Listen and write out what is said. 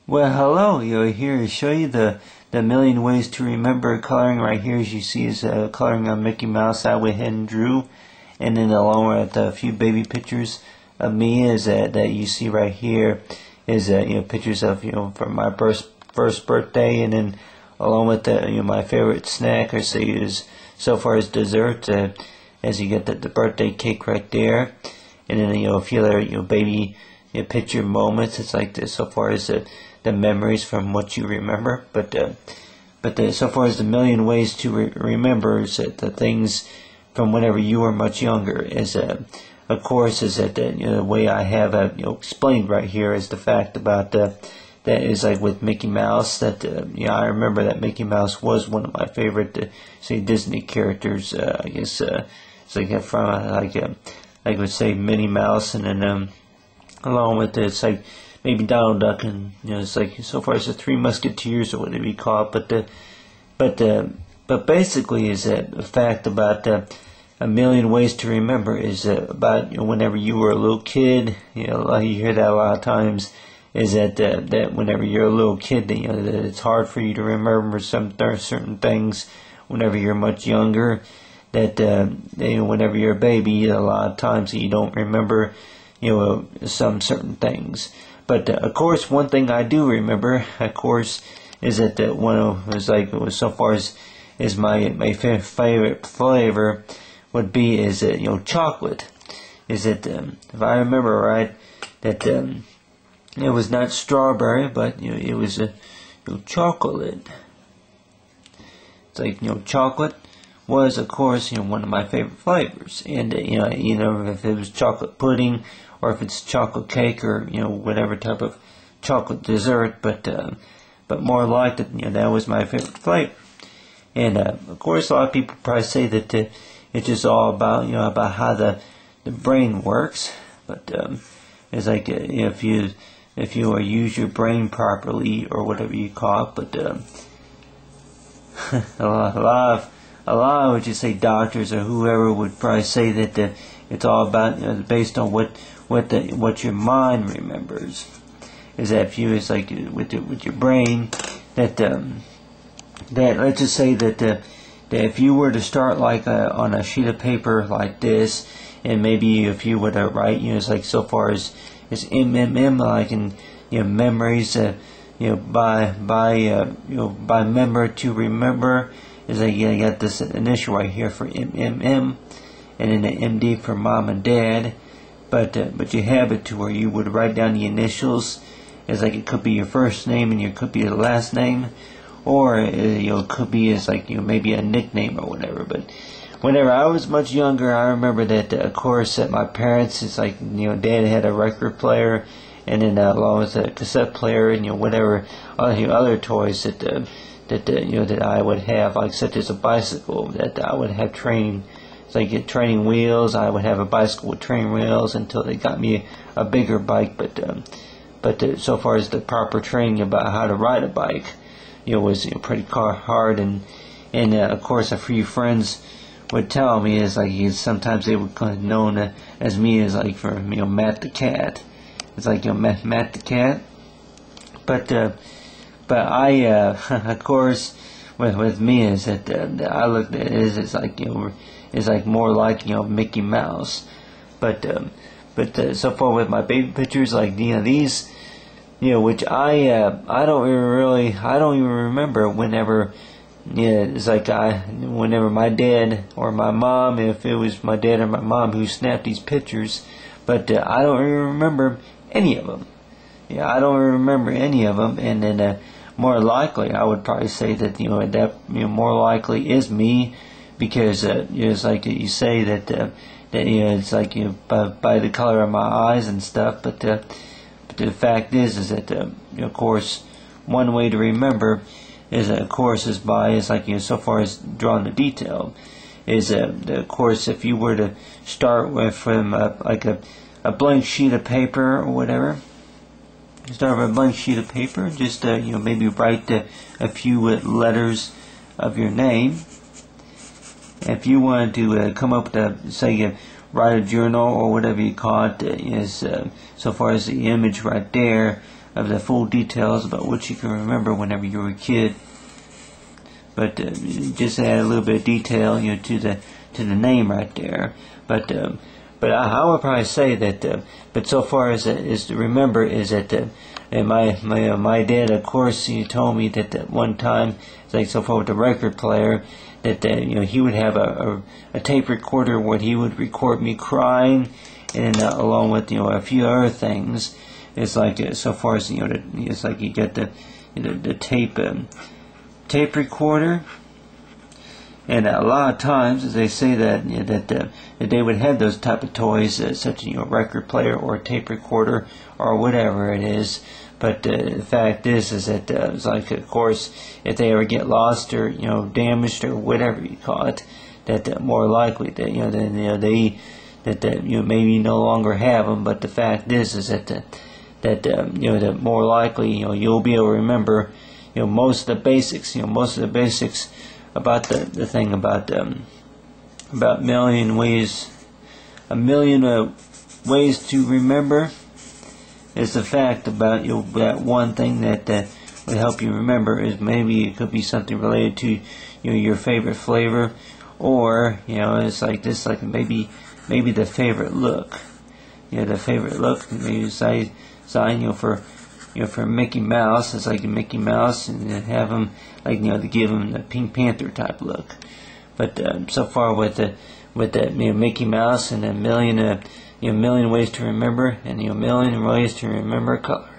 Well, hello. Here to show you the million ways to remember coloring. Right here, as you see, is coloring on Mickey Mouse. I went ahead and drew, and then along with a few baby pictures of me is that you see right here is pictures of from my first birthday, and then along with my favorite snack, or say is so far as dessert, as you get the birthday cake right there, and then a few other baby picture moments. It's like this so far as the memories from what you remember, but so far as the million ways to remember is that the things from whenever you were much younger is of course is that the way I have explained right here is the fact about that is like with Mickey Mouse that I remember that Mickey Mouse was one of my favorite say Disney characters. I guess it's like from I would say Minnie Mouse, and then along with it, it's like maybe Donald Duck, and it's like so far as the Three Musketeers or whatever you call it. But basically, is that the fact about a million ways to remember is about whenever you were a little kid. You hear that a lot of times. Is that whenever you're a little kid, that it's hard for you to remember certain things whenever you're much younger. That whenever you're a baby, a lot of times you don't remember some certain things. But of course, one thing I do remember, of course, is that was so far as my favorite flavor would be is chocolate. Is that if I remember right, that it was not strawberry, but it was chocolate. It's like chocolate was of course one of my favorite flavors, and if it was chocolate pudding or if it's chocolate cake or whatever type of chocolate dessert, but more like that was my favorite flavor. And of course, a lot of people probably say that it's just all about about how the brain works, but it's like if you use your brain properly or whatever you call it, but a lot of would you say doctors or whoever would probably say that it's all about based on what your mind remembers. Is that if you is like with your brain that let's just say that if you were to start like on a sheet of paper like this, and maybe if you were to write it's like so far as like in memories by member to remember, is like you got this initial right here for MMM, and then the MD for mom and dad. But you have it to where you would write down the initials as like it could be your first name and it could be your last name, or it could be as like maybe a nickname or whatever. But whenever I was much younger, I remember that of course that my parents, it's like dad had a record player, and then along with a cassette player and whatever other toys that I would have, like such as a bicycle that I would have training. So you get training wheels. I would have a bicycle with training wheels until they got me a bigger bike. But so far as the proper training about how to ride a bike, was pretty hard. And of course, a few friends would tell me is like sometimes they would known as me as like for Matt the Cat. It's like Matt the Cat. But I of course with me is that I looked at it as like is like more like Mickey Mouse, but so far with my baby pictures, like these, which I don't even remember whenever, it's like whenever my dad or my mom, if it was my dad or my mom who snapped these pictures, but I don't even remember any of them. I don't remember any of them, and then more likely I would probably say that more likely is me. Because it's like you say that it's like by the color of my eyes and stuff, but the fact is that of course one way to remember is of course is like so far as drawing the detail is of course if you were to start with from like a blank sheet of paper or whatever. Start with a blank sheet of paper, just maybe write a few letters of your name. If you wanted to come up with say write a journal or whatever you call it, is so far as the image right there of the full details about what you can remember whenever you were a kid. But just add a little bit of detail, to the name right there. But I would probably say that. But so far as to remember is that. And my dad, of course, he told me that one time, it's like so far with the record player, that he would have a tape recorder where he would record me crying, and along with a few other things. It's like so far as it's like you get the tape recorder. And a lot of times, as they say that they would have those type of toys, such as record player or a tape recorder or whatever it is. But the fact is that it's like, of course, if they ever get lost or damaged or whatever you call it, that more likely that they maybe no longer have them. But the fact is that that more likely you'll be able to remember most of the basics. About the thing about a million ways to remember is the fact about that one thing that would help you remember is maybe it could be something related to your favorite flavor, or it's like this, like maybe the favorite look, the favorite look, maybe sign for Mickey Mouse. It's like a Mickey Mouse, and have him like to give him the Pink Panther type look. But so far with Mickey Mouse and a million ways to remember, and a million ways to remember color.